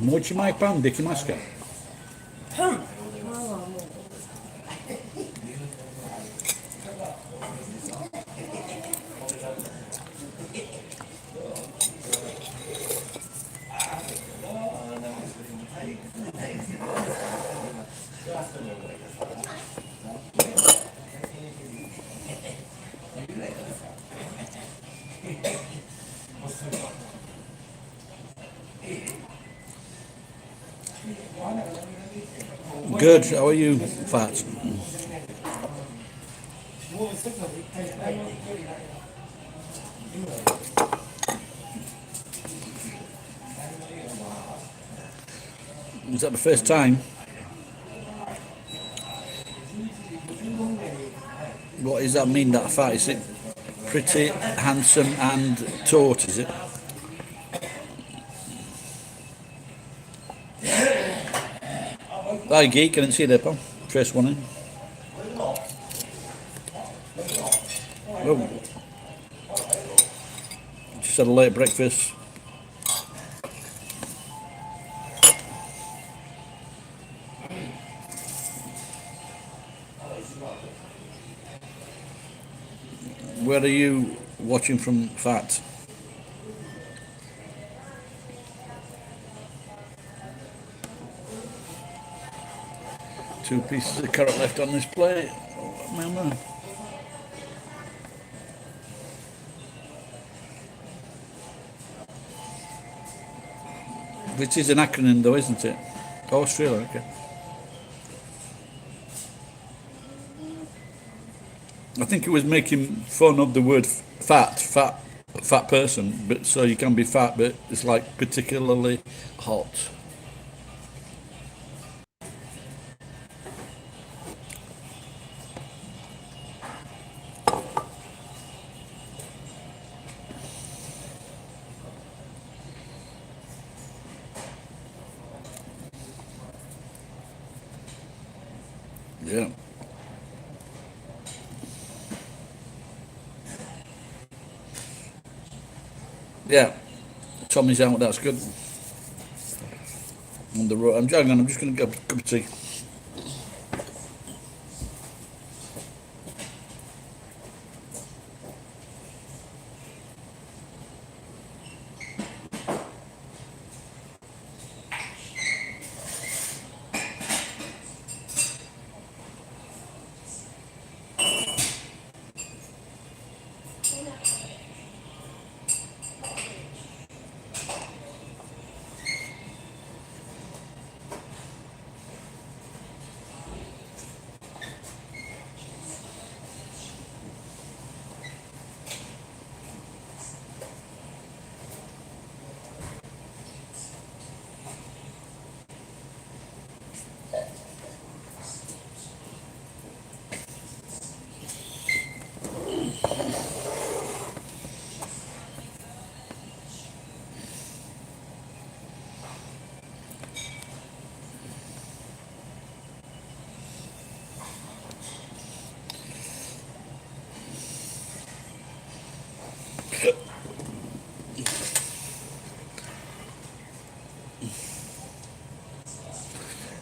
Mo ci mai pan de kimaska. Good. How are you, Fat? Was that the first time? What does that mean, that fat? Is it pretty, handsome and taut, is it? Hi, geek. I didn't see you there, pal. First one in. Oh. Just had a late breakfast. Where are you watching from, Fat? Two pieces of carrot left on this plate. Oh, man. Which is an acronym though, isn't it? Oh, Australia, okay. I think it was making fun of the word fat person, but so you can be fat, but it's like particularly hot. Yeah. Yeah. Tommy's out, that's good. On the road. I'm just going to get a cup of tea.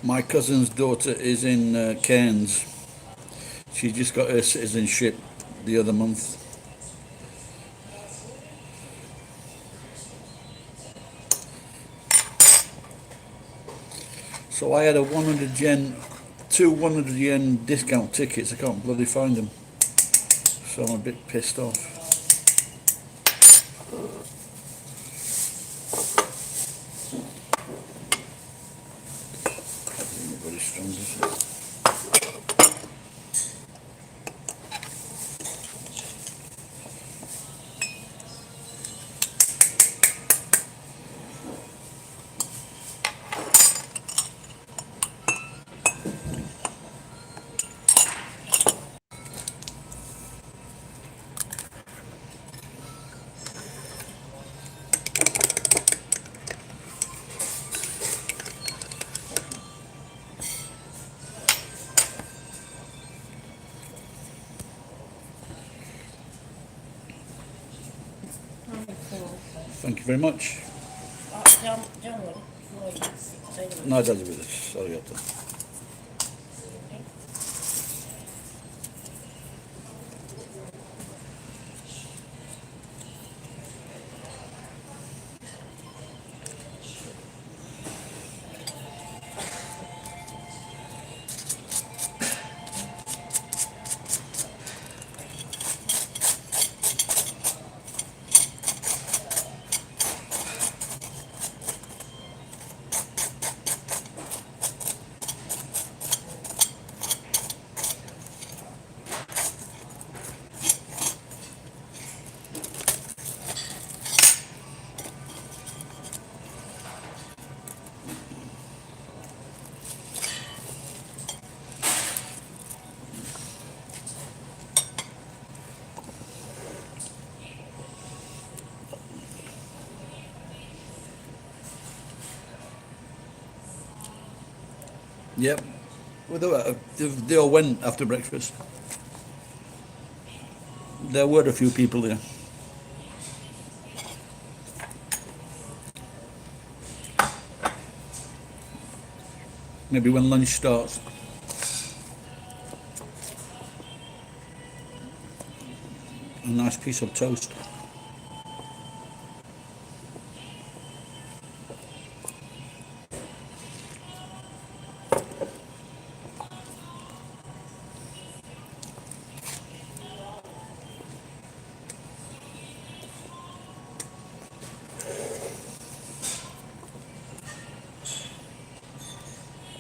My cousin's daughter is in Cairns. She just got her citizenship the other month. So I had a 100 yen, two 100 yen discount tickets. I can't bloody find them. So I'm a bit pissed off. Very strong, is it? Thank you very much. Don't worry. No, it doesn't with this. Sorry, Otto. Yep. Well, they all went after breakfast. There were a few people there. Maybe when lunch starts. A nice piece of toast.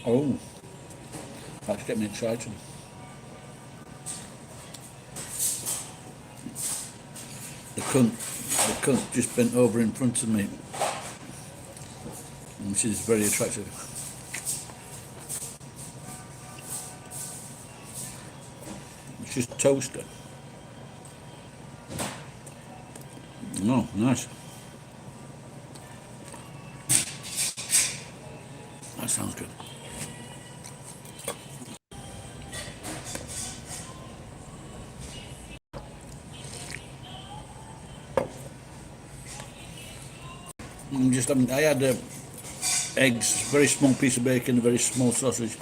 Oh, that's getting me excited. The cunt just bent over in front of me, which is very attractive. It's just toaster. Oh, nice. That sounds good. I had eggs, very small piece of bacon, a very small sausage.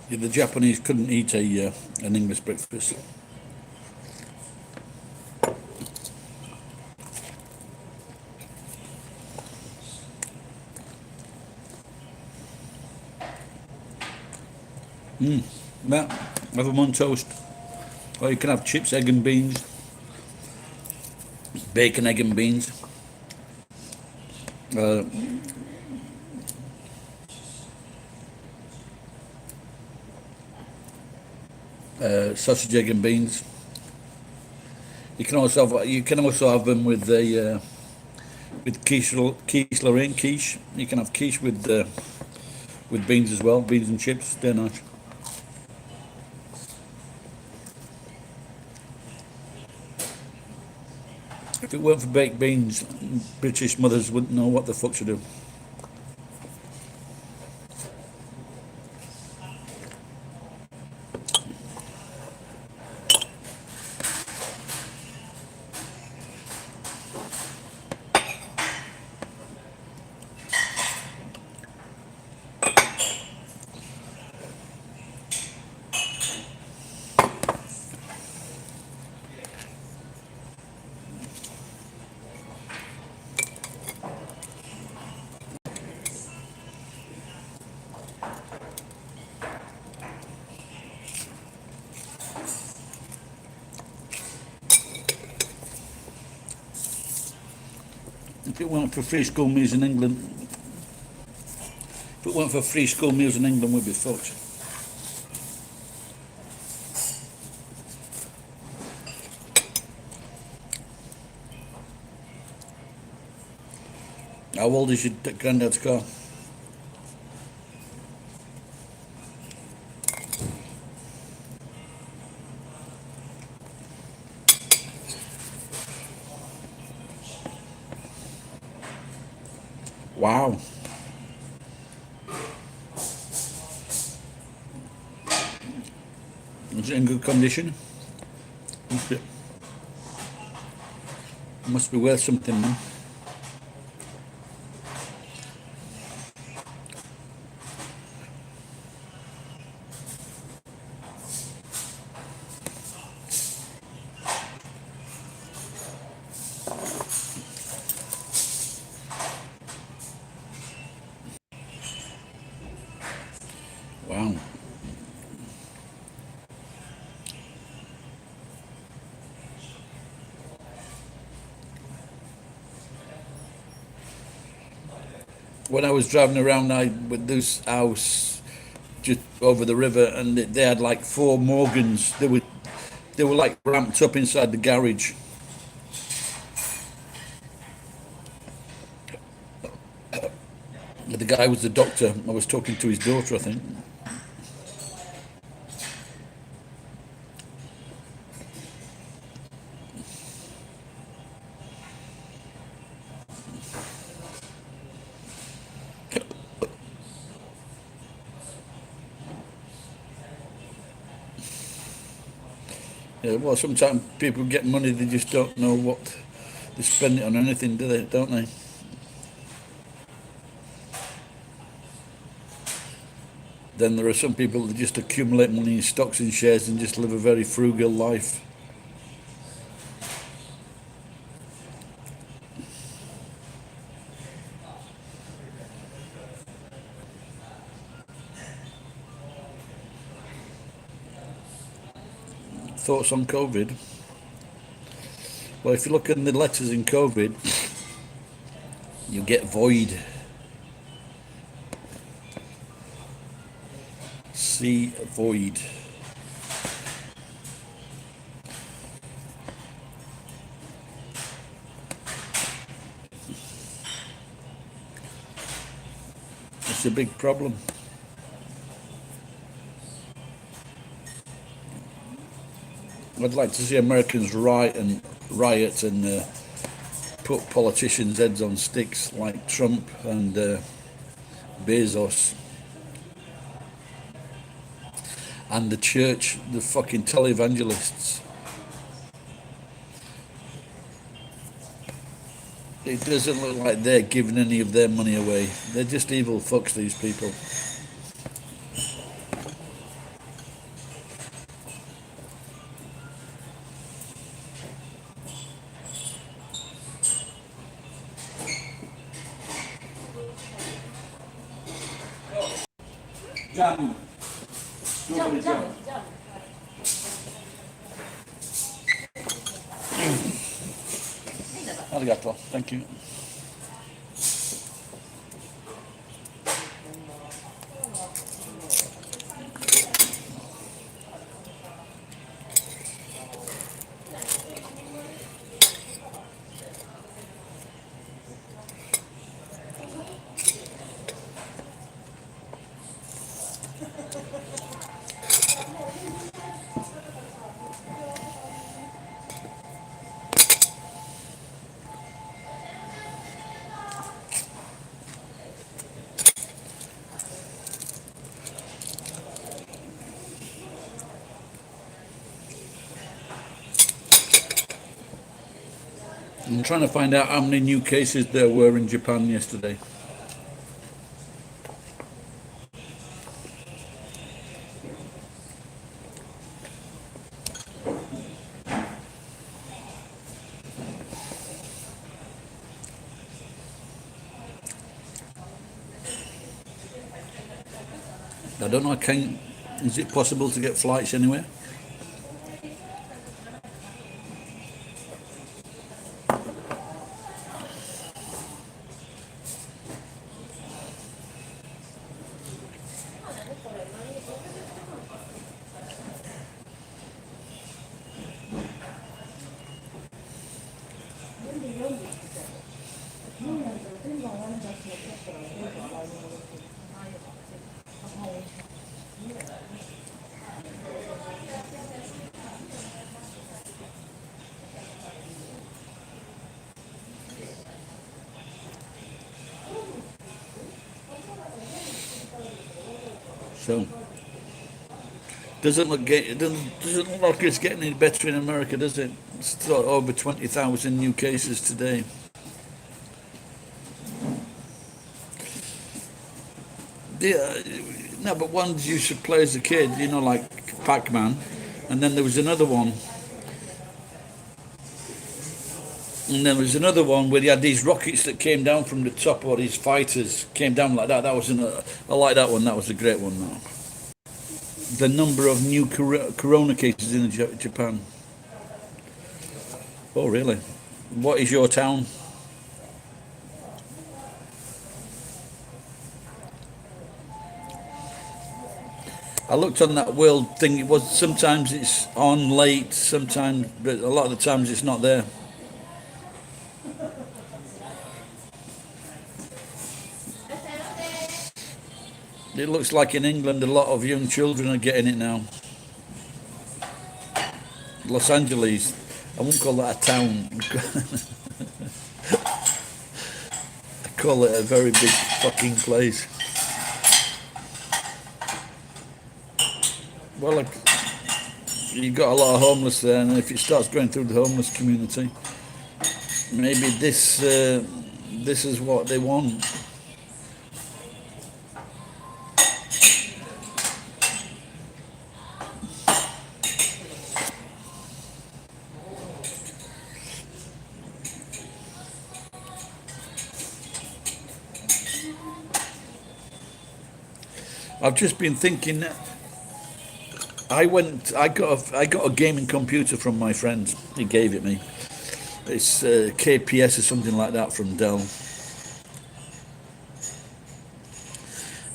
Yeah, the Japanese couldn't eat an English breakfast. That, have them on toast. Or you can have chips, egg and beans. Bacon, egg and beans. Sausage, egg and beans. You can also have them with the quiche Lorraine quiche. You can have quiche with beans as well, beans and chips. They're nice. If it weren't for baked beans, British mothers wouldn't know what the fuck to do. If it weren't for free school meals in England, we'd be fucked. How old is your granddad's car? Wow. Is it in good condition? Must be, must be worth something, man. Wow. When I was driving around I, with this house just over the river, and they had like four Morgans. They were like ramped up inside the garage. The guy was the doctor. I was talking to his daughter, I think. Yeah, well, sometimes people get money, they just don't know what they spend it on anything, do they? Don't they? Then there are some people that just accumulate money in stocks and shares and just live a very frugal life. Thoughts on COVID? Well, if you look in the letters in COVID, you get void. See void. It's a big problem. I'd like to see Americans riot and put politicians' heads on sticks like Trump and Bezos. And the church, the fucking televangelists. It doesn't look like they're giving any of their money away. They're just evil fucks, these people. Jam. Jam, jam, jam. Arigato. Thank you. I'm trying to find out how many new cases there were in Japan yesterday. I don't know, is it possible to get flights anywhere? So doesn't look like it's getting any better in America, does it? It's still over 20,000 new cases today. Yeah, no, but ones you used to play as a kid, like Pac-Man, and then there was another one, where you had these rockets that came down from the top, or these fighters came down like that. That was I like that one. That was a great one. Now, the number of new corona cases in Japan. Oh, really? What is your town? I looked on that world thing. It was sometimes it's on late, sometimes, but a lot of the times it's not there. It looks like in England a lot of young children are getting it now. Los Angeles, I won't call that a town. I call it a very big fucking place. Well, like, you've got a lot of homeless there, and if it starts going through the homeless community, maybe this is what they want. I've just been thinking. I got a gaming computer from my friend. He gave it me. It's KPS or something like that from Dell,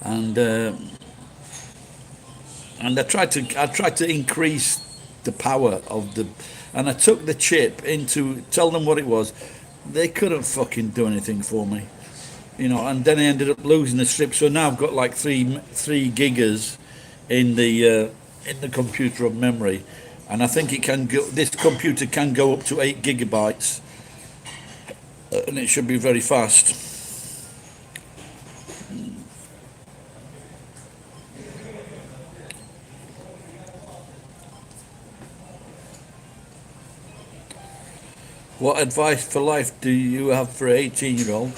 and I tried to increase the power of the, and I took the chip into tell them what it was. They couldn't fucking do anything for me, and then I ended up losing the strip. So now I've got like three gigas in the computer of memory, and I think it can go. This computer can go up to 8 gigabytes, and it should be very fast. What advice for life do you have for an 18-year-old?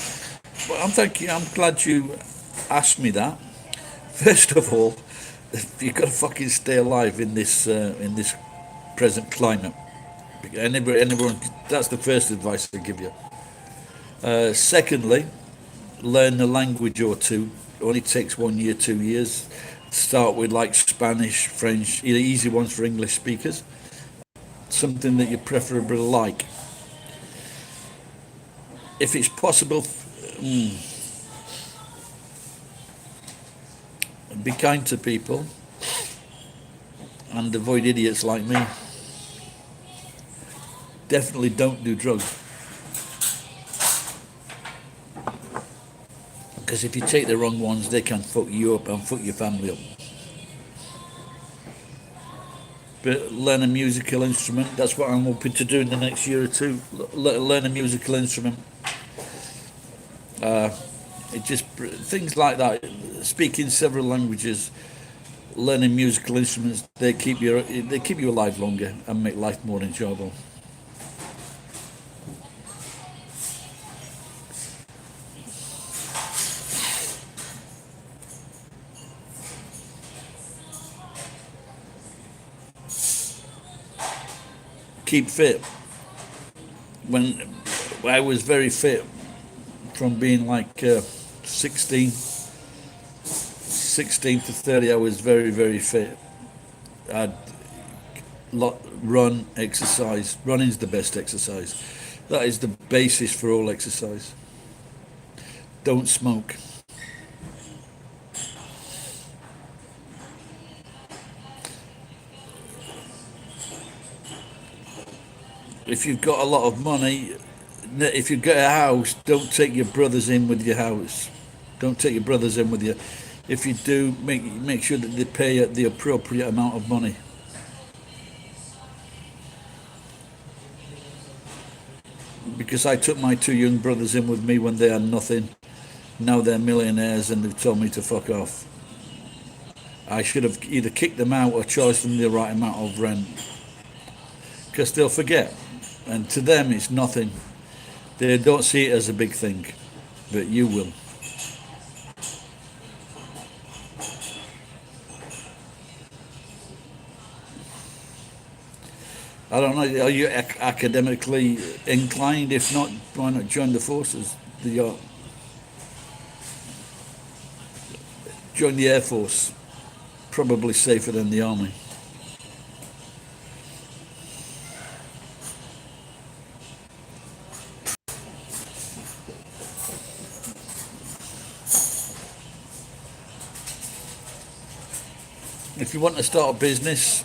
Well, I'm glad you asked me that. First of all, you've got to fucking stay alive in this present climate. Anyone, that's the first advice I give you. Secondly, learn a language or two. It only takes 1 year, 2 years. Start with like Spanish, French, easy ones for English speakers. Something that you preferably like. If it's possible, be kind to people and avoid idiots like me. Definitely don't do drugs. Because if you take the wrong ones, they can fuck you up and fuck your family up. But learn a musical instrument. That's what I'm hoping to do in the next year or two. Learn a musical instrument. Things like that. Speaking several languages, learning musical instruments. They keep you alive longer and make life more enjoyable. Keep fit. When I was very fit, from being like 16 to 30, I was very, very fit. I'd run, exercise. Running's the best exercise. That is the basis for all exercise. Don't smoke. If you've got a lot of money, if you get a house, don't take your brothers in with your house. Don't take your brothers in with you. If you do, make sure that they pay the appropriate amount of money. Because I took my 2 young brothers in with me when they had nothing. Now they're millionaires and they've told me to fuck off. I should have either kicked them out or charged them the right amount of rent, because they'll forget. And to them, it's nothing. They don't see it as a big thing, but you will. I don't know. Are you academically inclined? If not, why not join the forces? Join the Air Force. Probably safer than the army. If you want to start a business,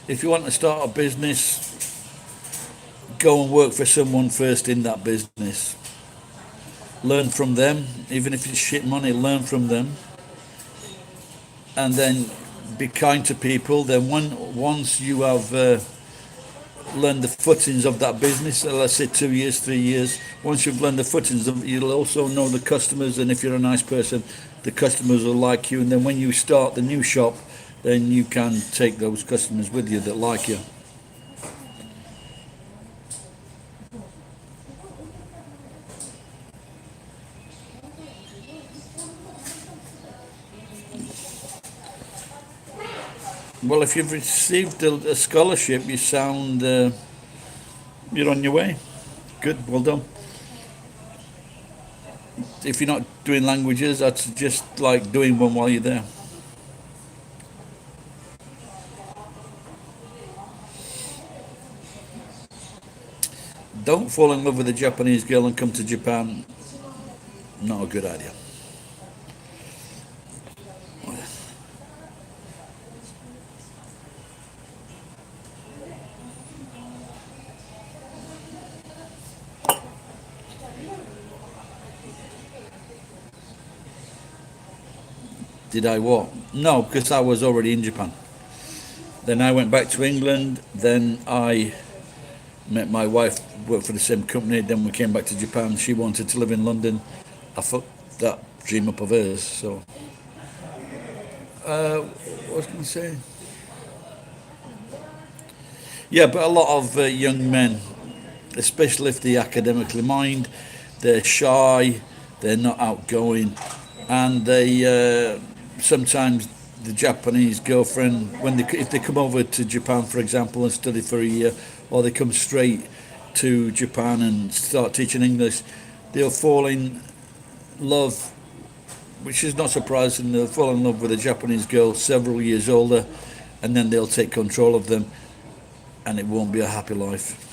if you want to start a business, go and work for someone first in that business. Learn from them, even if it's shit money. Learn from them, and then be kind to people. Then once you have learned the footings of that business, let's say 2 years, 3 years, once you've learned the footings, you'll also know the customers, and if you're a nice person, the customers will like you. And then when you start the new shop, then you can take those customers with you that like you. Well, if you've received a scholarship, you sound you're on your way. Good, well done. If you're not doing languages, I'd suggest like doing one while you're there. Don't fall in love with a Japanese girl and come to Japan. Not a good idea. Did I what? No, because I was already in Japan. Then I went back to England. Then I met my wife, worked for the same company. Then we came back to Japan. She wanted to live in London. I fucked that dream up of hers. So, what was I going to say? Yeah, but a lot of young men, especially if they're academically minded, they're shy, they're not outgoing, and they sometimes the Japanese girlfriend, when if they come over to Japan, for example, and study for a year, or they come straight to Japan and start teaching English, they'll fall in love, which is not surprising. They'll fall in love with a Japanese girl several years older, and then they'll take control of them, and it won't be a happy life.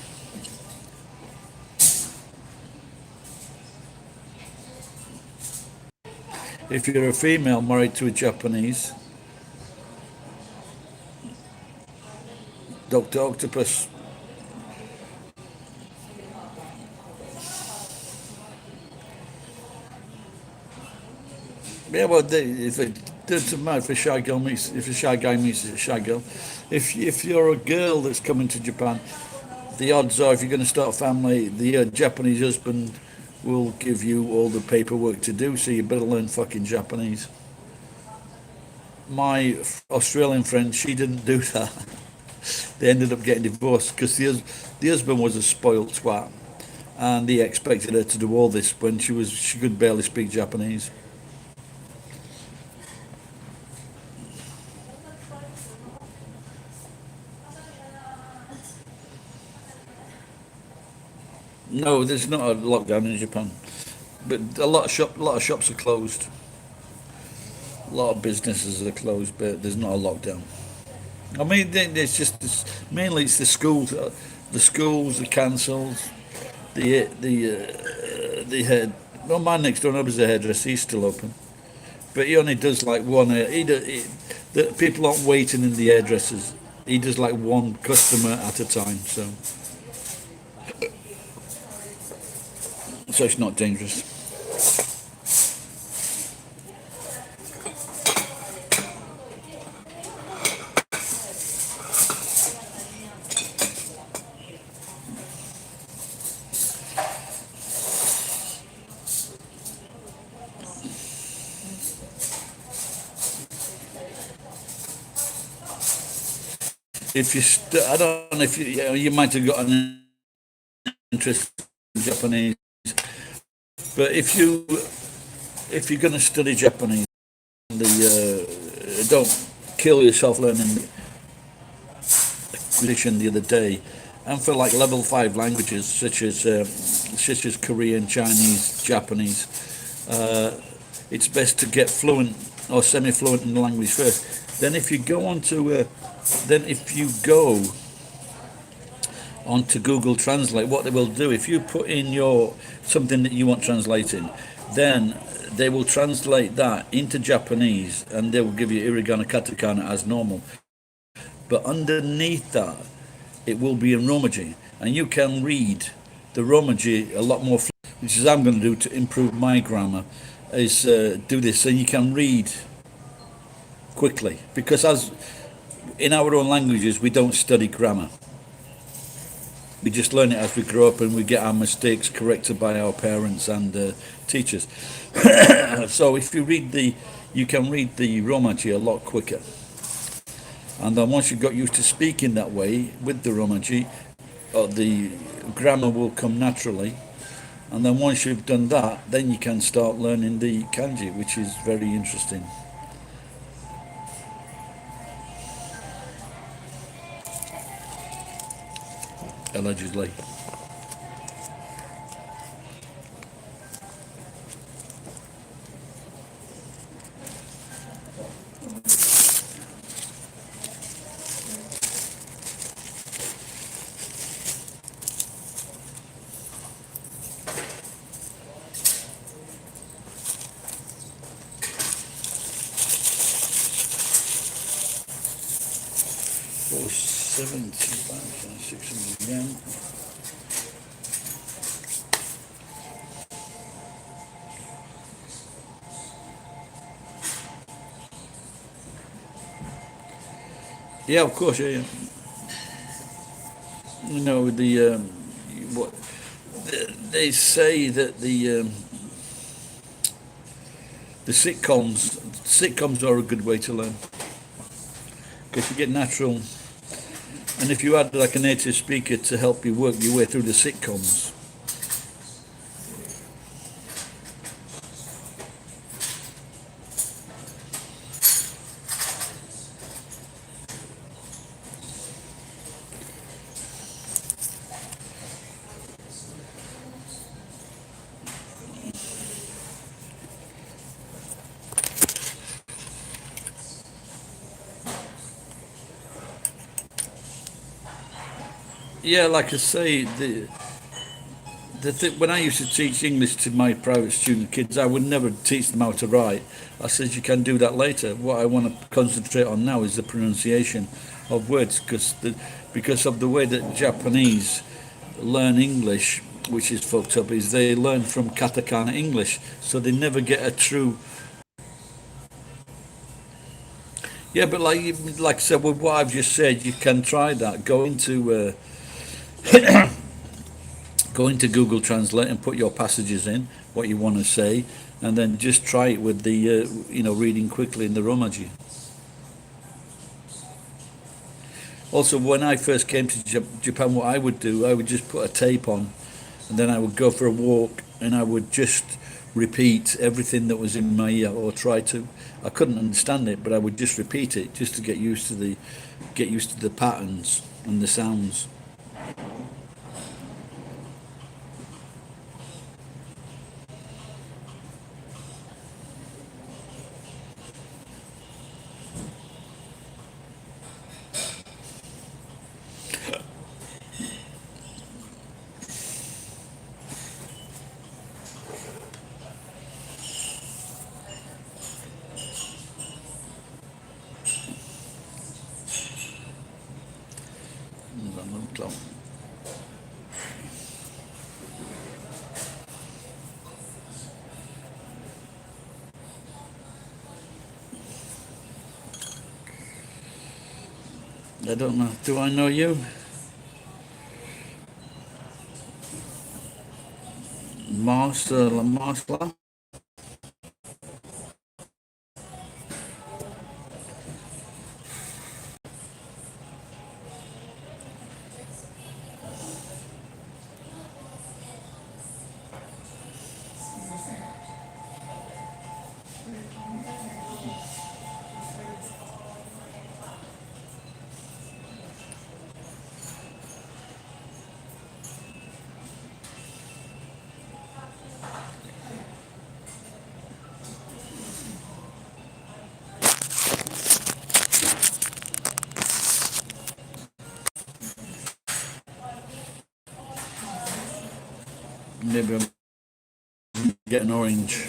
If you're a female married to a Japanese, Dr. Octopus. Yeah, well, if it doesn't matter if a shy girl meets, if a shy guy meets a shy girl, if you're a girl that's coming to Japan, the odds are if you're going to start a family, the Japanese husband will give you all the paperwork to do. So you better learn fucking Japanese. My Australian friend, she didn't do that. They ended up getting divorced because the husband was a spoilt twat, and he expected her to do all this when she could barely speak Japanese. No, there's not a lockdown in Japan, but a lot of shops are closed. A lot of businesses are closed, but there's not a lockdown. I mean, it's just mainly it's the schools. The schools are cancelled. The head. Well, my next door neighbour's a hairdresser. He's still open, but he only does like one. The people aren't waiting in the hairdressers. He does like one customer at a time. So it's not dangerous. if you, I don't know if you might have got an interest in Japanese, but if you're going to study Japanese, don't kill yourself learning the acquisition the other day. And for like level 5 languages such as Korean, Chinese, Japanese, it's best to get fluent or semi-fluent in the language first. Then if you go onto Google Translate, what they will do, if you put in your something that you want translating, then they will translate that into Japanese and they will give you hiragana, katakana as normal. But underneath that, it will be in Romaji, and you can read the Romaji a lot more, which is I'm going to do to improve my grammar, is do this so you can read quickly. Because as in our own languages, we don't study grammar. We just learn it as we grow up and we get our mistakes corrected by our parents and teachers. So if you can read the Romaji a lot quicker. And then once you've got used to speaking that way with the Romaji, the grammar will come naturally. And then once you've done that, then you can start learning the kanji, which is very interesting. Allegedly. For 70,600 yen. Yeah, of course, yeah. You know, what they say that the sitcoms are a good way to learn because you get natural. And if you had like a native speaker to help you work your way through the sitcoms, yeah, like I say, when I used to teach English to my private student kids, I would never teach them how to write. I said you can do that later. What I want to concentrate on now is the pronunciation of words, because of the way that Japanese learn English, which is fucked up, is they learn from katakana English, so they never get a true. Yeah, but like I said, with what I've just said, you can try that. Go into Google Translate and put your passages in, what you want to say, and then just try it with the reading quickly in the Romaji. Also, when I first came to Japan, what I would do, I would just put a tape on, and then I would go for a walk, and I would just repeat everything that was in my ear, or try to. I couldn't understand it, but I would just repeat it just to get used to the patterns and the sounds. I don't know. Do I know you? Marsla? Maybe I'm getting orange.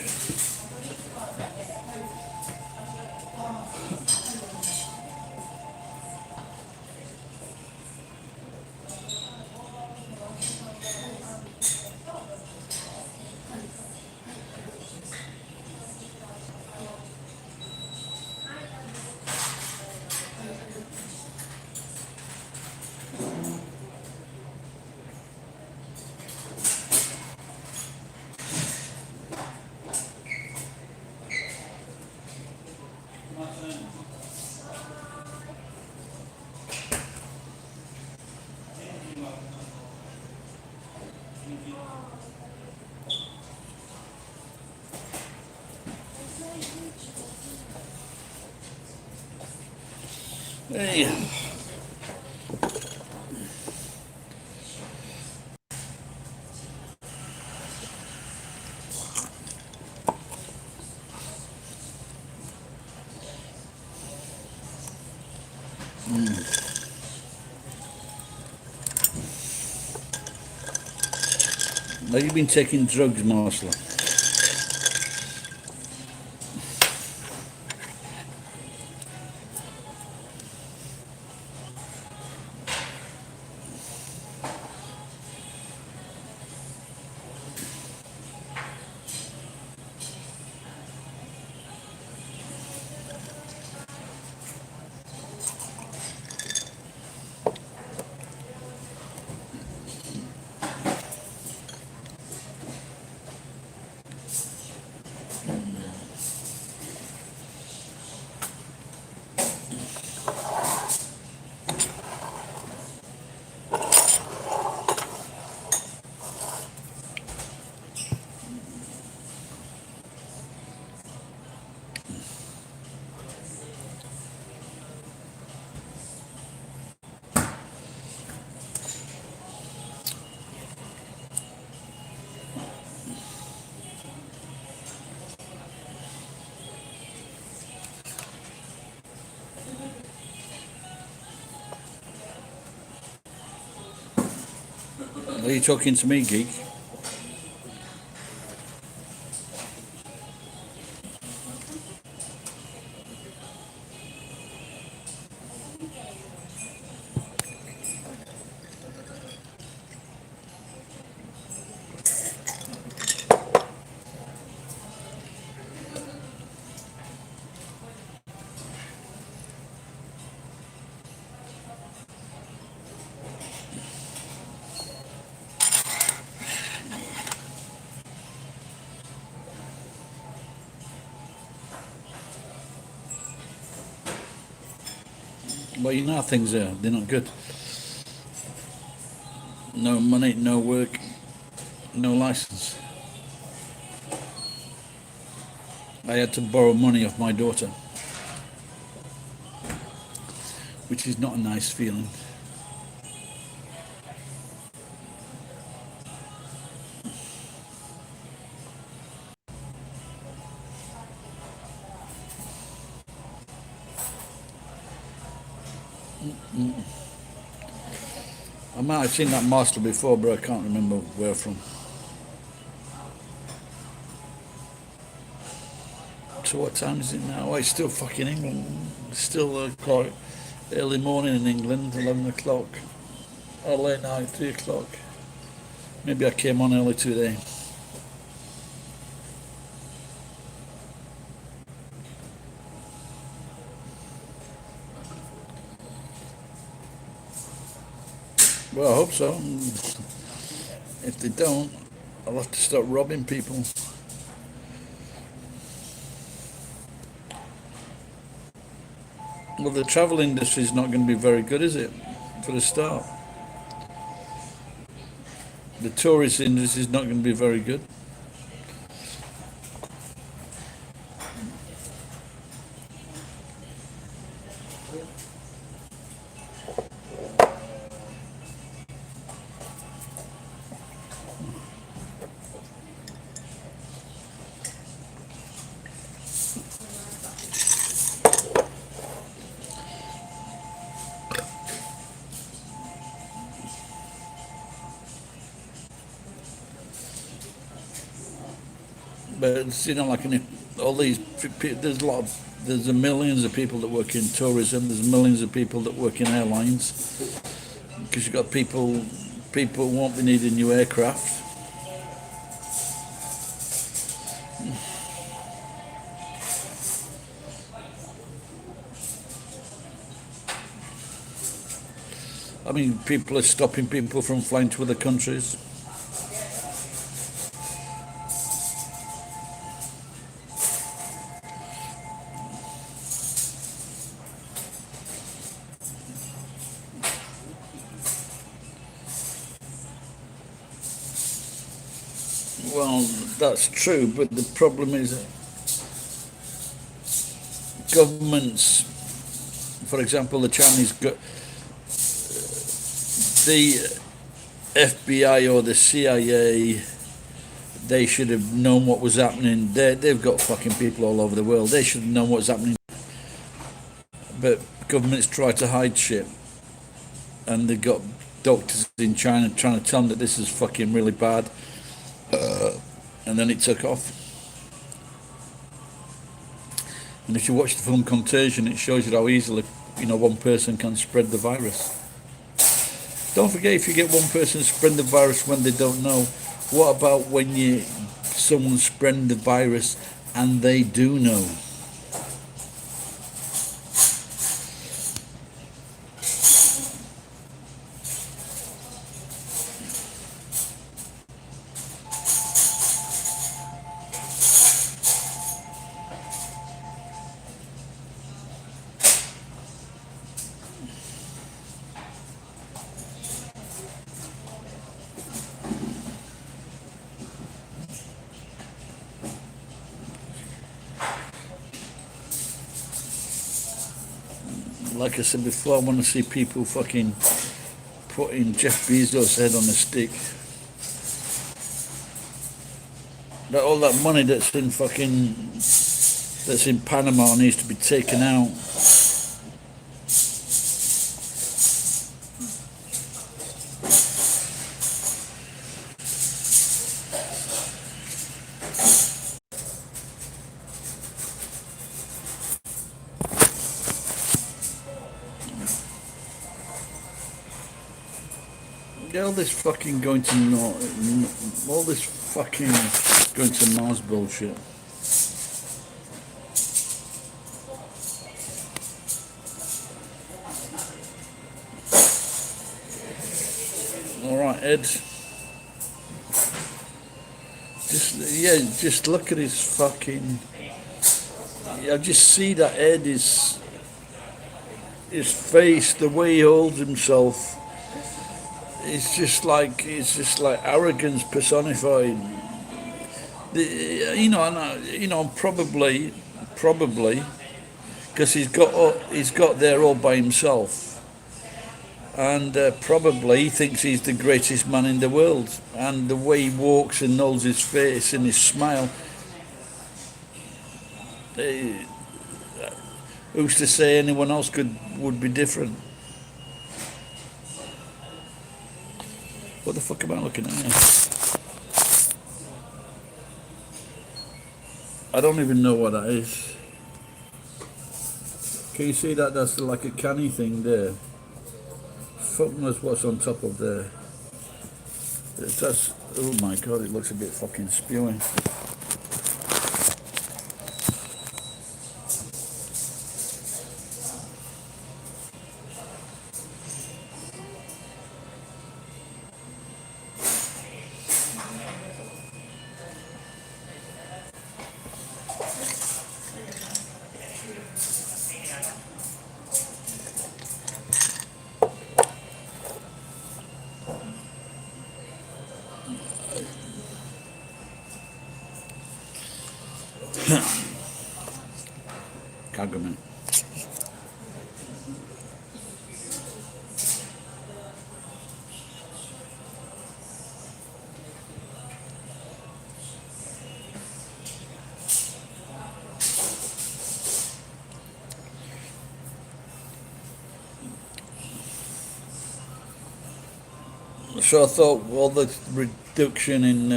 Hey. Have you been taking drugs, Marcel? Are you talking to me, geek? Well, you know how things are. They're not good. No money, no work, no license. I had to borrow money off my daughter, which is not a nice feeling. I might have seen that Marcel before, but I can't remember where from. So what time is it now? Oh, it's still fucking England. It's still quite early morning in England, 11 o'clock. Or late night, 3 o'clock. Maybe I came on early today. Well, I hope so. If they don't, I'll have to start robbing people. Well, the travel industry is not going to be very good, is it? For a start. The tourist industry is not going to be very good. But it's, like all these, there's a lot of, there's a millions of people that work in tourism. There's millions of people that work in airlines because you've got people won't be needing new aircraft. I mean, people are stopping people from flying to other countries. Well, that's true, but the problem is governments, for example, the FBI or the CIA, they should have known what was happening. They've got fucking people all over the world. They should have known what was happening. But governments try to hide shit. And they've got doctors in China trying to tell them that this is fucking really bad. And then it took off. And if you watch the film Contagion, it shows you how easily, one person can spread the virus. Don't forget, if you get one person spreading the virus when they don't know, what about when someone's spreading the virus and they do know? Like I said before, I want to see people fucking putting Jeff Bezos' head on a stick. All that money that's in Panama needs to be taken out. All this fucking going to all this fucking going to Mars bullshit. All right, Ed. Just look at his fucking. I just see that Ed his face, the way he holds himself. It's just like arrogance personified. Probably because he's got there all by himself, and probably he thinks he's the greatest man in the world. And the way he walks and holds his face and his smile, who's to say anyone else would be different? What the fuck am I looking at here? I don't even know what that is. Can you see that? That's like a canny thing there. Fuck knows what's on top of there. Oh my god, it looks a bit fucking spewing. Argument. So I thought, well, the reduction in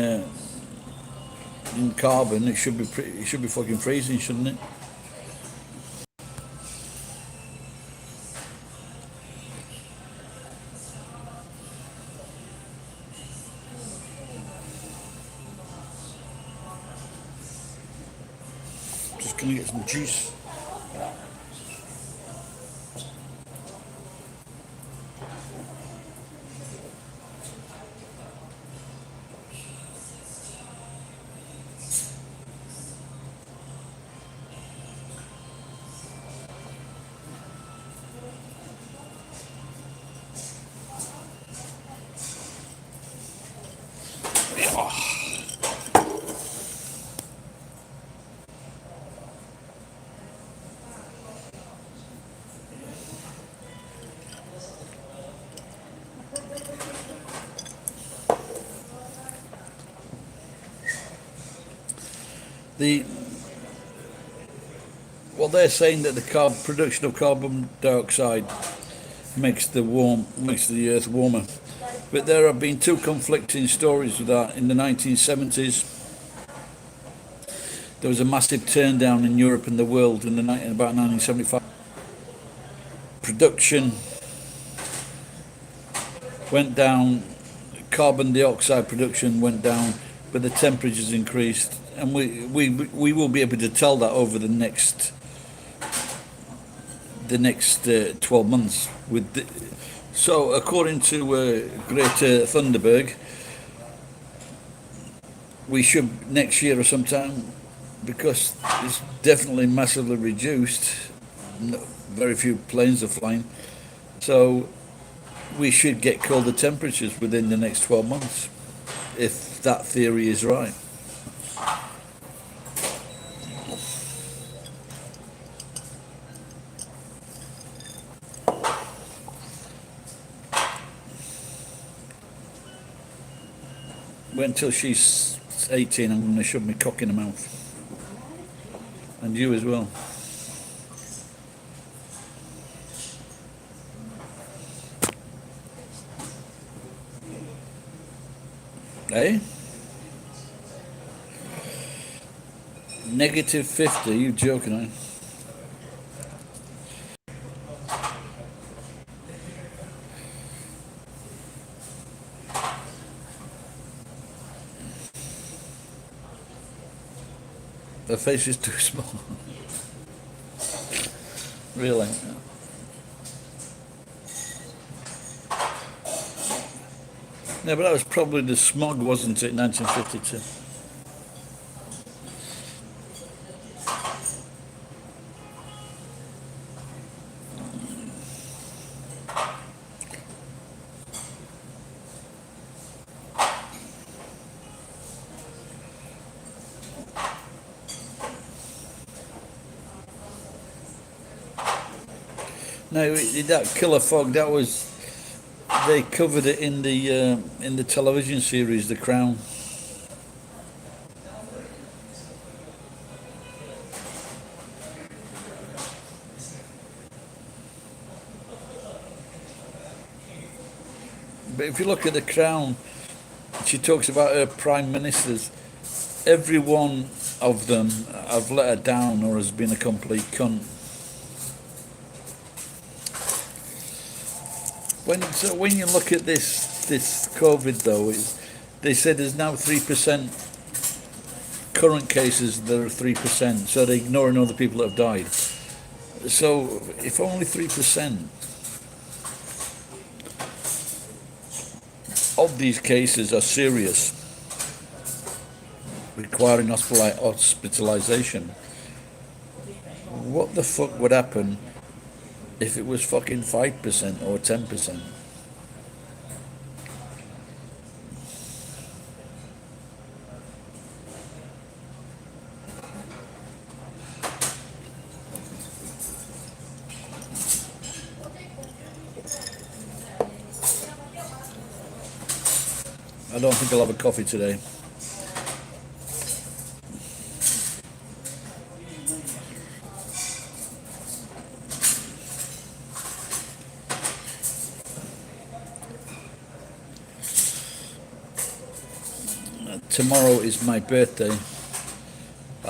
in carbon, it should be it should be fucking freezing, shouldn't it? Just gonna get some juice. The Well, they're saying that the production of carbon dioxide makes the earth warmer, but there have been two conflicting stories with that. In the 1970s, there was a massive turn down in Europe and the world in about 1975. Production went down, carbon dioxide production went down, but the temperatures increased, and we will be able to tell that over the next 12 months. So according to Greta Thunberg, we should next year or sometime, because it's definitely massively reduced. Very few planes are flying, so we should get colder temperatures within the next 12 months, if that theory is right. Wait until she's 18, I'm going to shove my cock in her mouth. And you as well. Eh? Negative 50, you joking, eh? Her face is too small. Really? No, but that was probably the smog, wasn't it, 1952? No, that killer fog, that was, they covered it in the television series The Crown. But if you look at The Crown, she talks about her prime ministers. Every one of them have let her down or has been a complete cunt. When you look at this COVID though, they said there's now 3% current cases that are 3%, so they're ignoring all the people that have died. So if only 3% of these cases are serious, requiring hospitalization, what the fuck would happen if it was fucking 5% or 10%? I don't think I'll have a coffee today. Tomorrow is my birthday.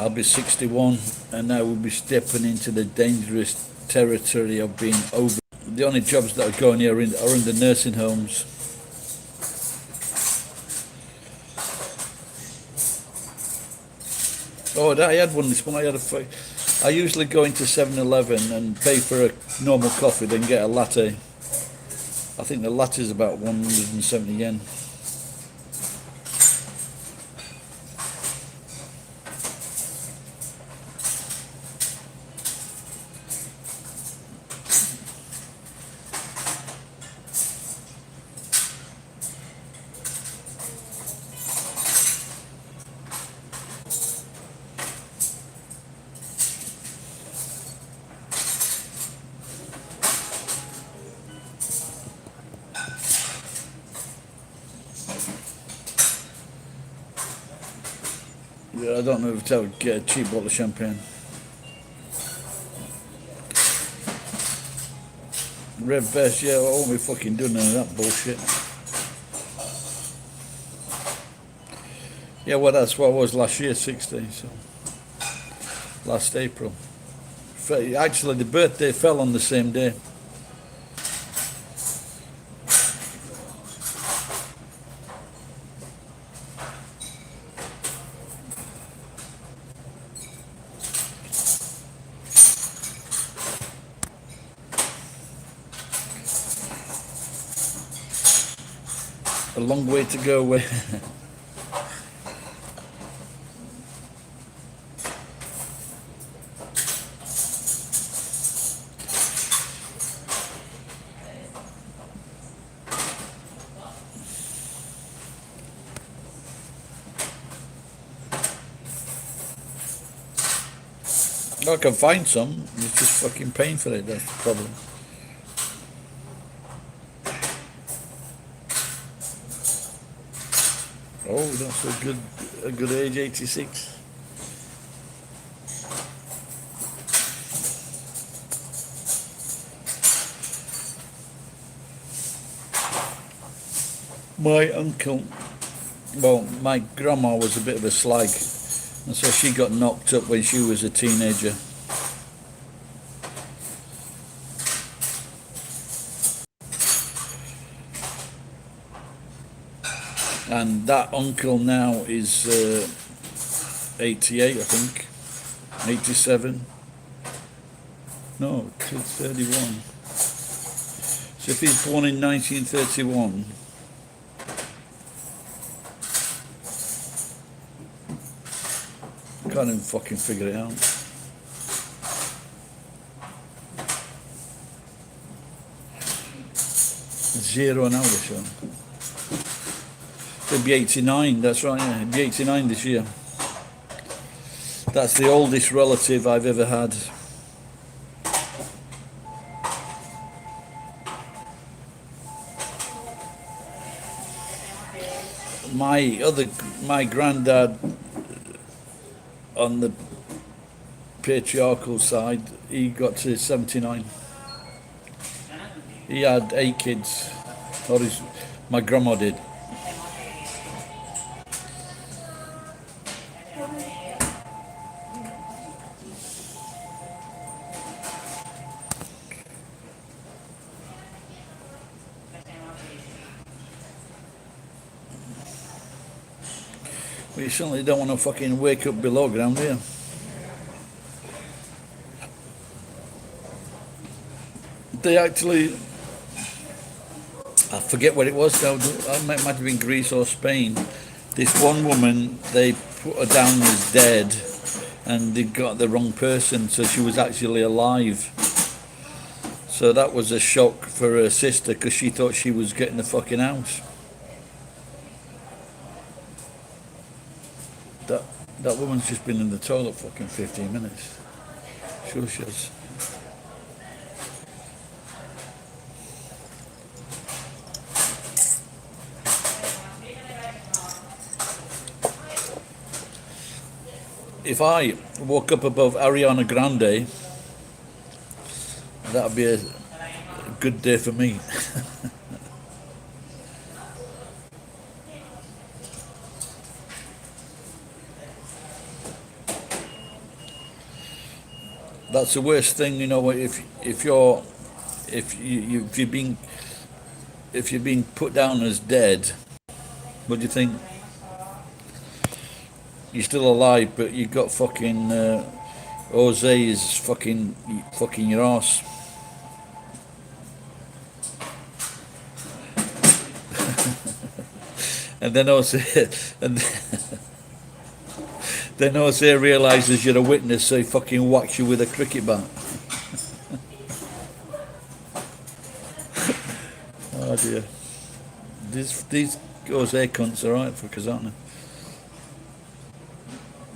I'll be 61, and I will be stepping into the dangerous territory of being over. The only jobs that are going here are in the nursing homes. Oh, I had one this morning. I usually go into 7-Eleven and pay for a normal coffee, then get a latte. I think the latte is about 170 yen. Yeah, I don't know if I would get a cheap bottle of champagne. Red vest, yeah, I won't be fucking doing none of that bullshit. Yeah, well, that's what I was last year, 60, so last April. Actually, the birthday fell on the same day. A long way to go. I can find some, it's just fucking paying for it, that's the problem. Oh, that's a good age, 86. My uncle, well, my grandma was a bit of a slag, and so she got knocked up when she was a teenager. And that uncle now is 88, I think, 87. No, 31. So if he's born in 1931, can't even fucking figure it out. Zero an hour, so. He'll be 89, that's right, yeah, he'll be 89 this year. That's the oldest relative I've ever had. My granddad on the patriarchal side, he got to 79. He had 8 kids, or my grandma did. Well, you certainly don't want to fucking wake up below ground, do you? They actually, I forget what it was now, it might have been Greece or Spain. This one woman, they put her down as dead, and they got the wrong person, so she was actually alive. So that was a shock for her sister, because she thought she was getting the fucking house. That woman's just been in the toilet fucking 15 minutes. Sure she has. If I woke up above Ariana Grande, that would be a good day for me. That's the worst thing, you know. If you're if you if you've been put down as dead, what do you think? You're still alive, but you got fucking Jose is fucking your ass. And then Jose and then Jose realizes you're a witness, so he fucking whacks you with a cricket bat. Oh dear. These Jose cunts are right fuckers, aren't they?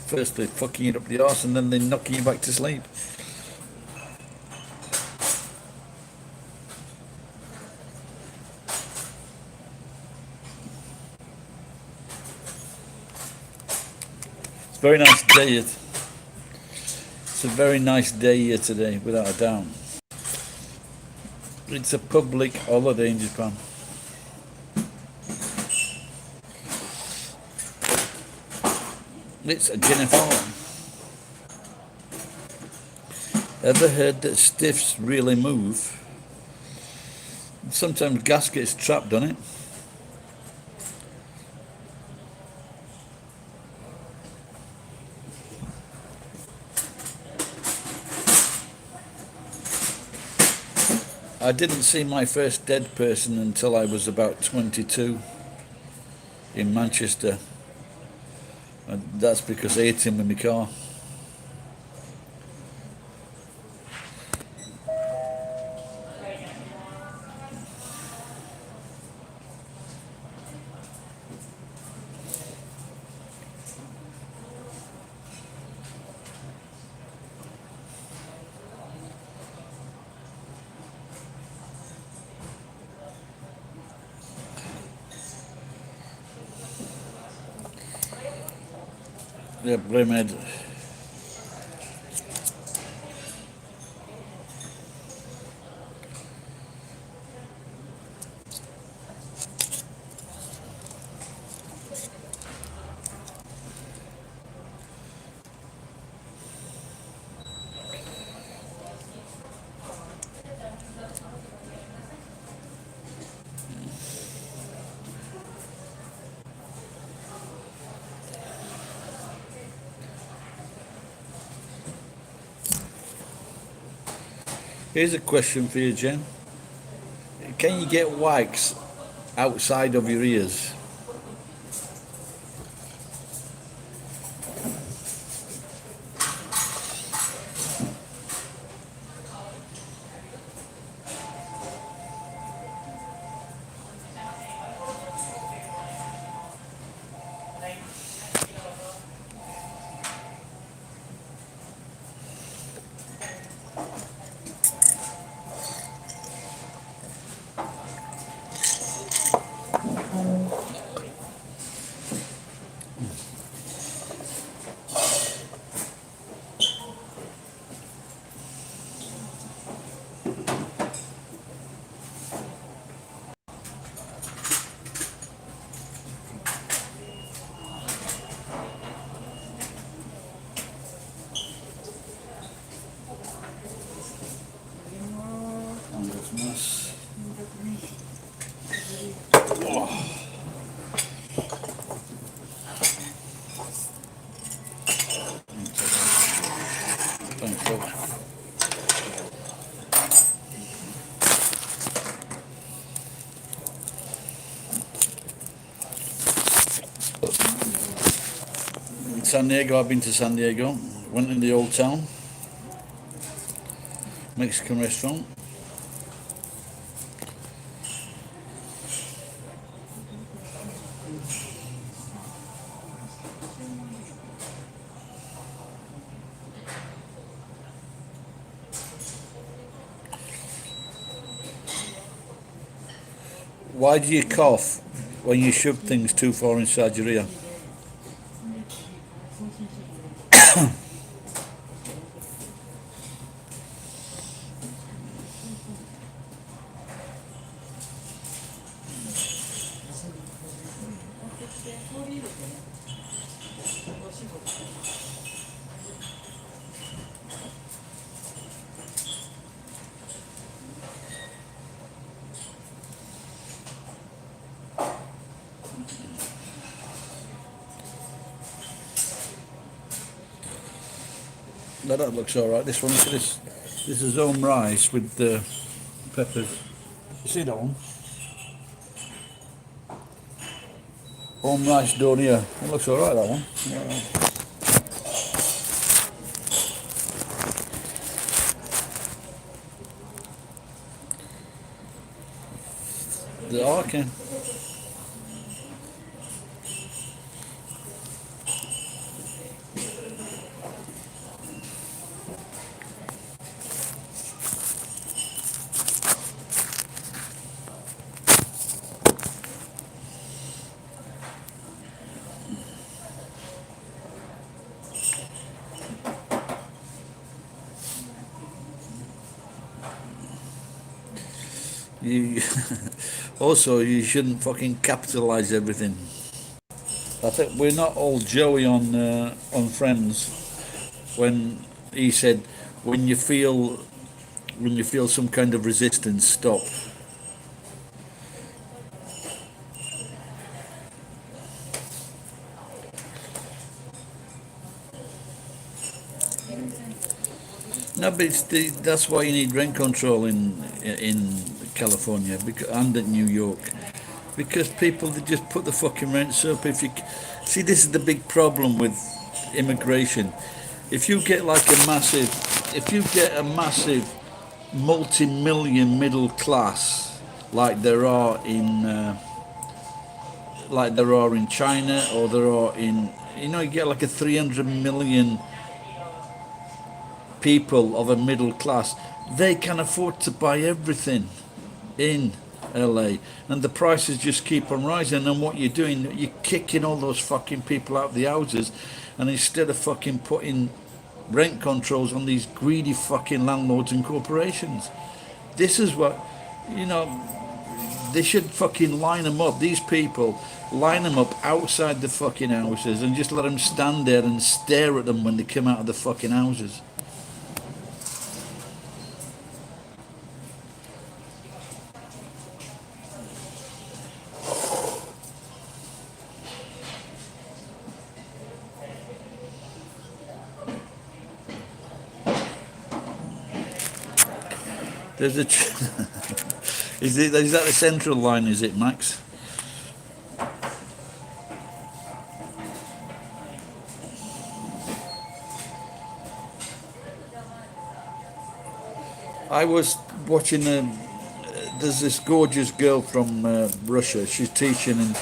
First they're fucking you up the arse and then they're knocking you back to sleep. It's a very nice day. It's a very nice day here today, without a doubt. It's a public holiday in Japan. It's a Jennifer. Ever heard that stiffs really move? Sometimes gas gets trapped on it. I didn't see my first dead person until I was about 22 in Manchester. And that's because I hit him with my car. Yeah, Bremed. Here's a question for you, Jen. Can you get wax outside of your ears? San Diego, I've been to San Diego. Went in the old town. Mexican restaurant. Why do you cough when you shove things too far inside your ear? Now that looks all right. This one, look at this. This is home rice with the peppers. You see that one? Home rice down here. It looks all right, that one. Yeah. Okay. You also you shouldn't fucking capitalize everything. I think we're not all Joey on Friends when he said when you feel some kind of resistance, stop. No, but that's why you need rent control in California and in New York, because people they just put the fucking rents up. If you see, this is the big problem with immigration. If you get a massive multi-million middle class like there are in China, or there are in, you get like a 300 million people of a middle class, they can afford to buy everything in LA, and the prices just keep on rising. And what you're doing, you're kicking all those fucking people out of the houses, and instead of fucking putting rent controls on these greedy fucking landlords and corporations, this is what, you know, they should fucking line them up. These people, line them up outside the fucking houses and just let them stand there and stare at them when they come out of the fucking houses. There's a is that the central line? Is it, Max? I was watching there's this gorgeous girl from Russia. She's teaching, and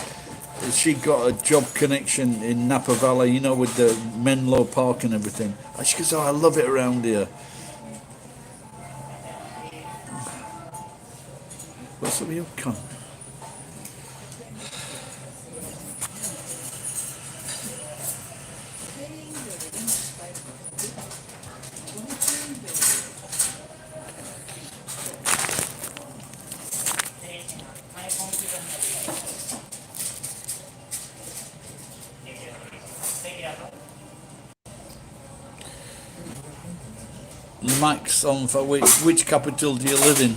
she got a job connection in Napa Valley, with the Menlo Park and everything. And she goes, "Oh, I love it around here." What's up with you, cunt? Max, on for which capital do you live in?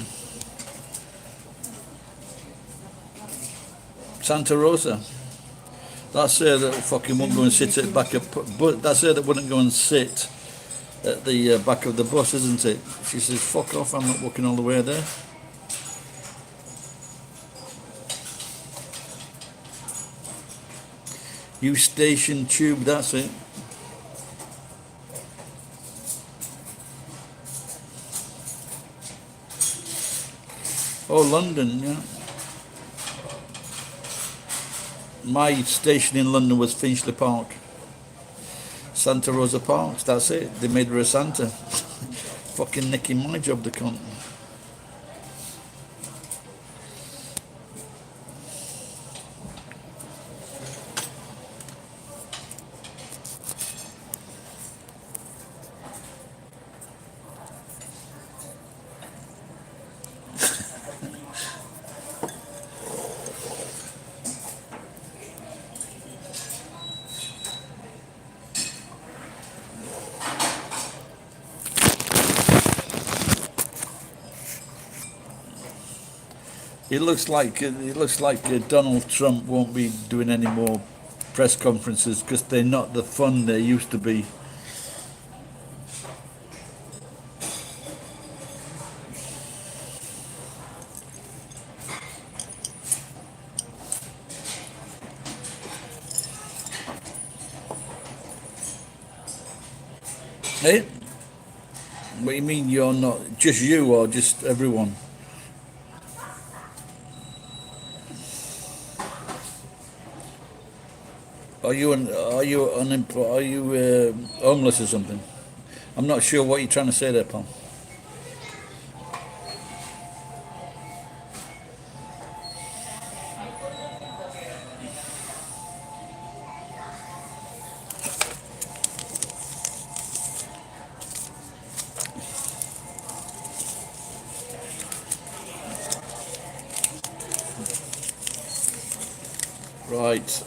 Santa Rosa. That's her that fucking wouldn't go and sit at the back of. But that's her that wouldn't go and sit at the back of the bus, isn't it? She says, "Fuck off! I'm not walking all the way there." U Station Tube. That's it. Oh, London, yeah. My station in London was Finchley Park. Santa Rosa Parks, that's it. They made her a Santa. Fucking nicking my job, the cunt. It looks like Donald Trump won't be doing any more press conferences because they're not the fun they used to be. Hey, what do you mean you're not? Just you or just everyone? Are you unemployed? Are you homeless or something? I'm not sure what you're trying to say there, Paul. Right.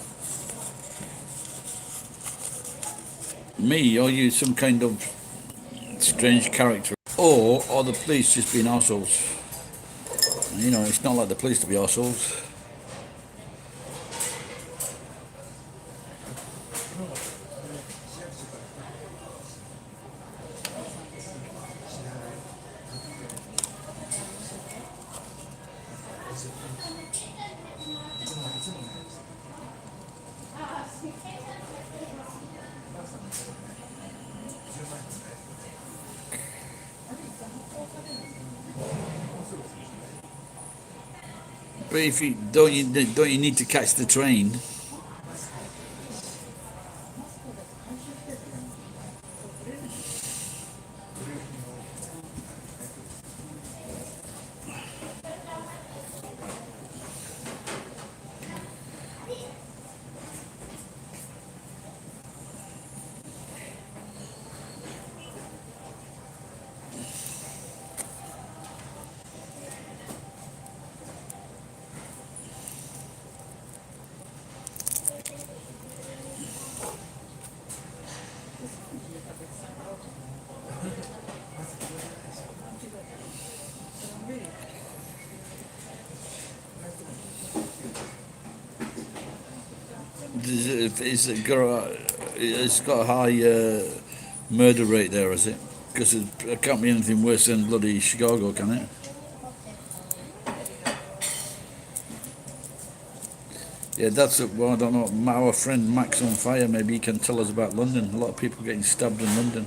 Me? Are you some kind of strange character? Or are the police just being assholes? You know, it's not like the police to be assholes. But if you don't you need to catch the train? It's got a high murder rate there, is it? Because it can't be anything worse than bloody Chicago, can it? Yeah, well, I don't know. Our friend Max on Fire, maybe he can tell us about London. A lot of people getting stabbed in London.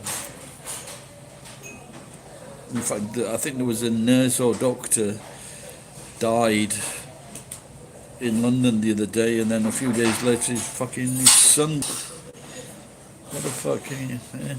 In fact, I think there was a nurse or doctor died in London the other day, and then a few days later, his son. What the fuck? Yeah.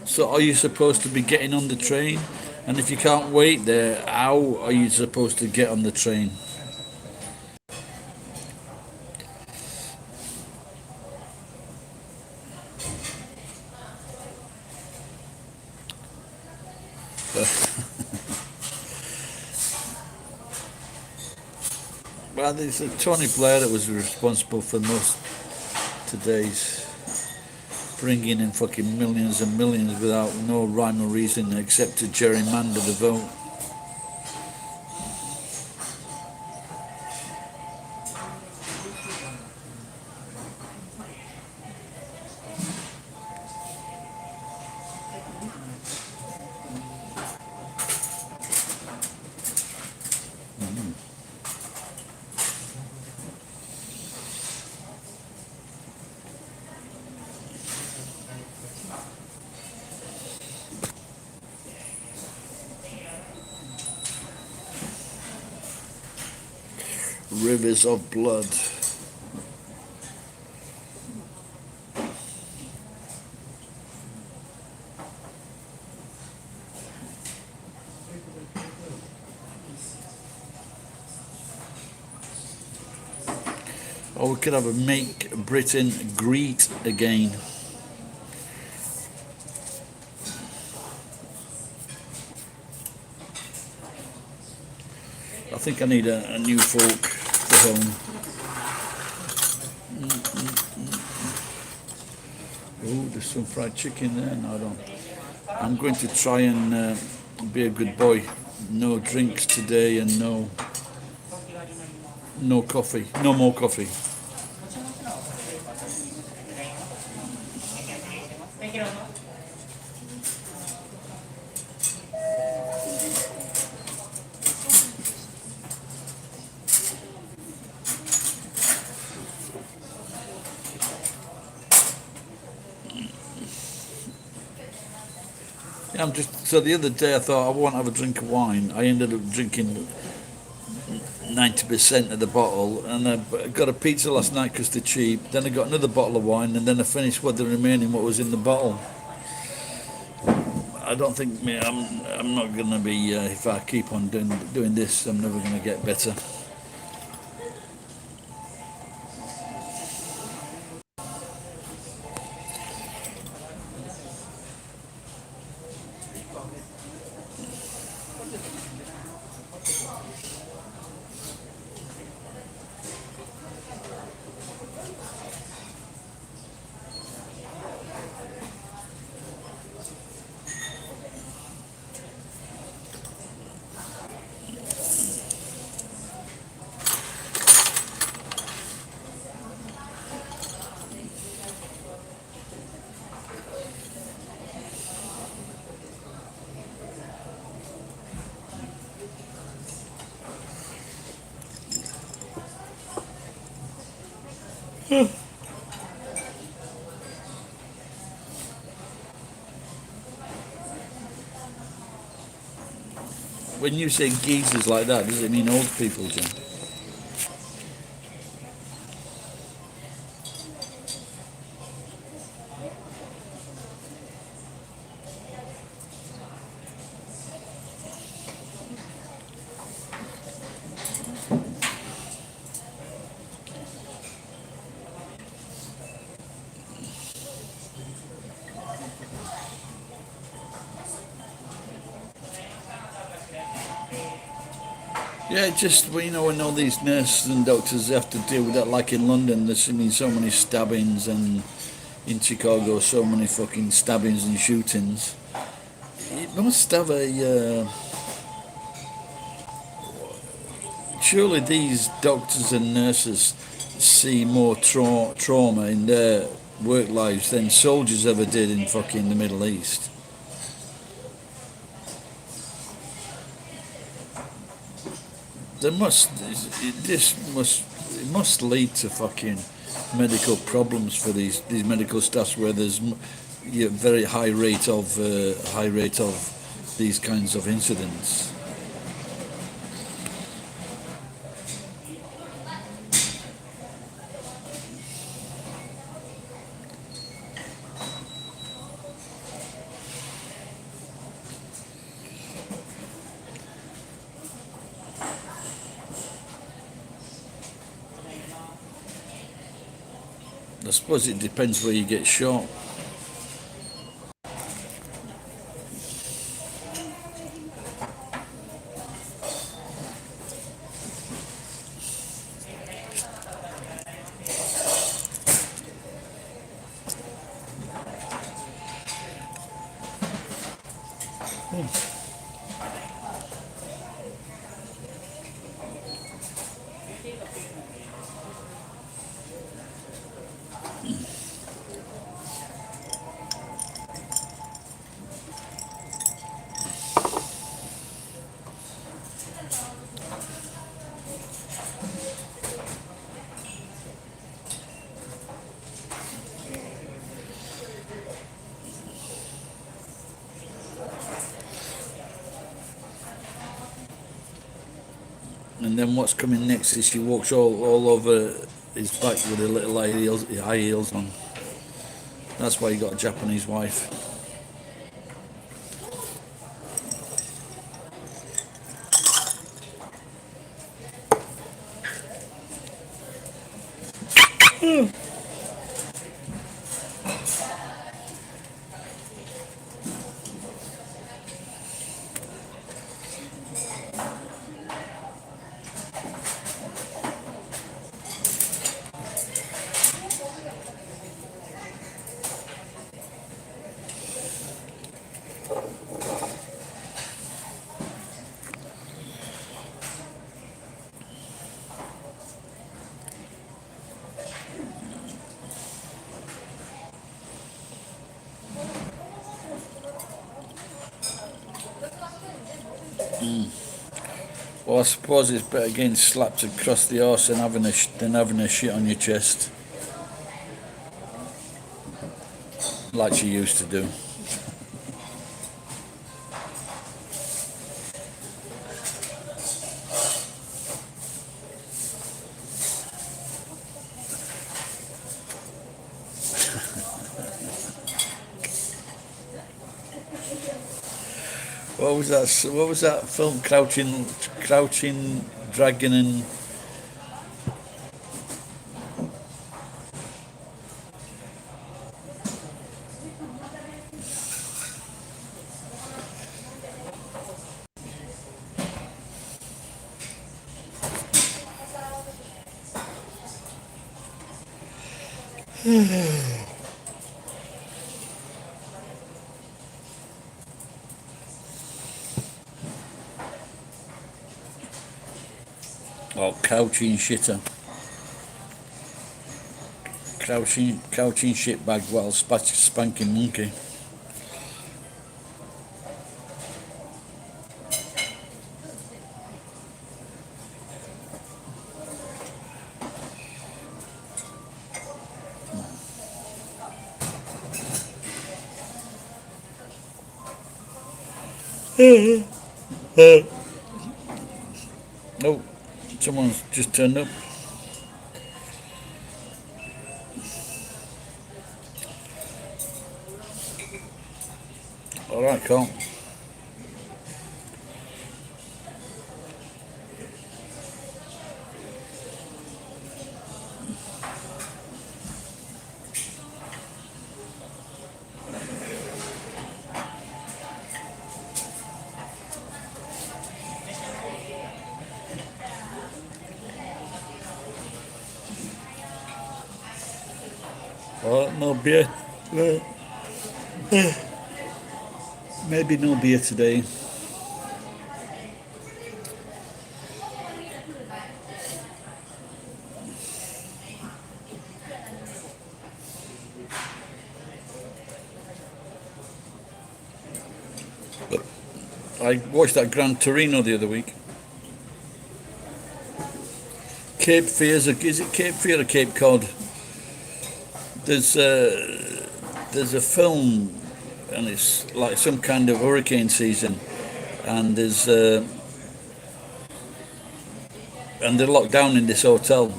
So, are you supposed to be getting on the train? And if you can't wait there, how are you supposed to get on the train? Well, it's Tony Blair that was responsible for most today's bringing in fucking millions and millions without no rhyme or reason except to gerrymander the vote. Rivers of blood. Or we could have a Make Britain Great Again. I think I need a new fork for home. Oh, there's some fried chicken there. No, I don't. I'm going to try and be a good boy. no drinks today, and no coffee, no more coffee. Yeah, I'm just so the other day I thought I won't have a drink of wine. I ended up drinking 90% of the bottle, and I got a pizza last night because they're cheap. Then I got another bottle of wine, and then I finished what the remaining what was in the bottle. I don't think I'm not gonna be if I keep on doing this, I'm never gonna get better. When you say geezers like that, does it mean old people, John? Yeah, just well, when all these nurses and doctors have to deal with that, like in London, there's been so many stabbings, and in Chicago, so many fucking stabbings and shootings. It must have a. Surely these doctors and nurses see more trauma in their work lives than soldiers ever did in fucking the Middle East. There must this must it must lead to fucking medical problems for these medical staffs where there's very high rate of these kinds of incidents. I suppose it depends where you get shot. And then what's coming next is she walks all over his back with her little high heels on. That's why he got a Japanese wife. Well, I suppose it's better getting slapped across the arse than having a shit on your chest, like she used to do. What was that? What was that film? Crouching Dragon, and oh, Couching Shitter, Couching Shitbag while spanking monkey. Oh, someone's just turned up. All right, Carl. Oh, no beer. Maybe no beer today. But I watched that Gran Torino the other week. Cape Fear, is it Cape Fear or Cape Cod? There's a film, and it's like some kind of hurricane season, and and they're locked down in this hotel,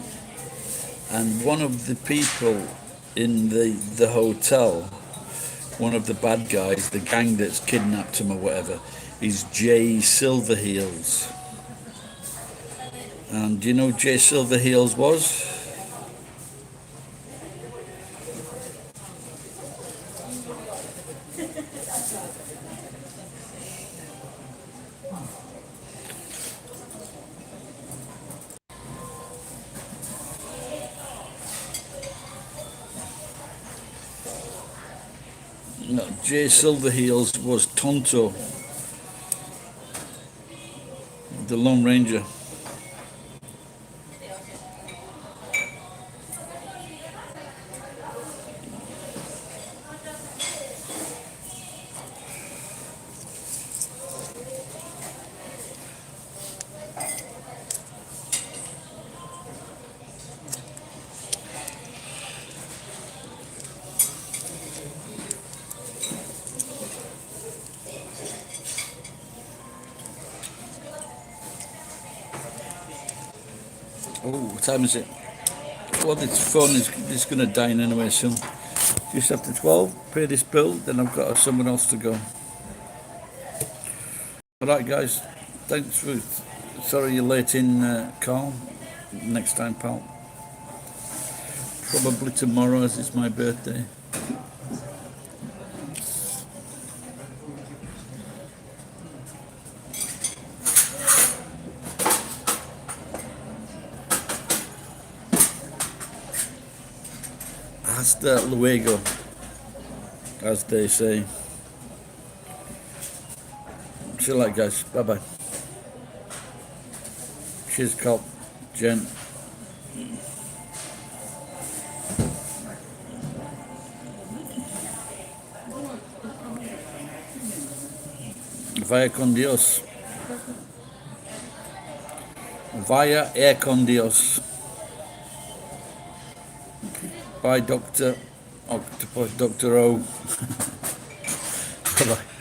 and one of the people in the hotel, one of the bad guys, the gang that's kidnapped him or whatever, is Jay Silverheels. And do you know who Jay Silverheels was? No, Jay Silverheels was Tonto, the Lone Ranger. Oh, what time is it? Well, this phone is going to die anyway soon. Just after 12, pay this bill, then I've got someone else to go. Alright guys, thanks for, sorry you're late in, Carl. Next time, pal. Probably tomorrow as it's my birthday. Hasta luego, as they say. See you later, guys. Bye bye. Cheers, Carl. Jen. Vaya con Dios. Vaya air con Dios. Bye, Dr. Octopus, Dr. O. Bye-bye.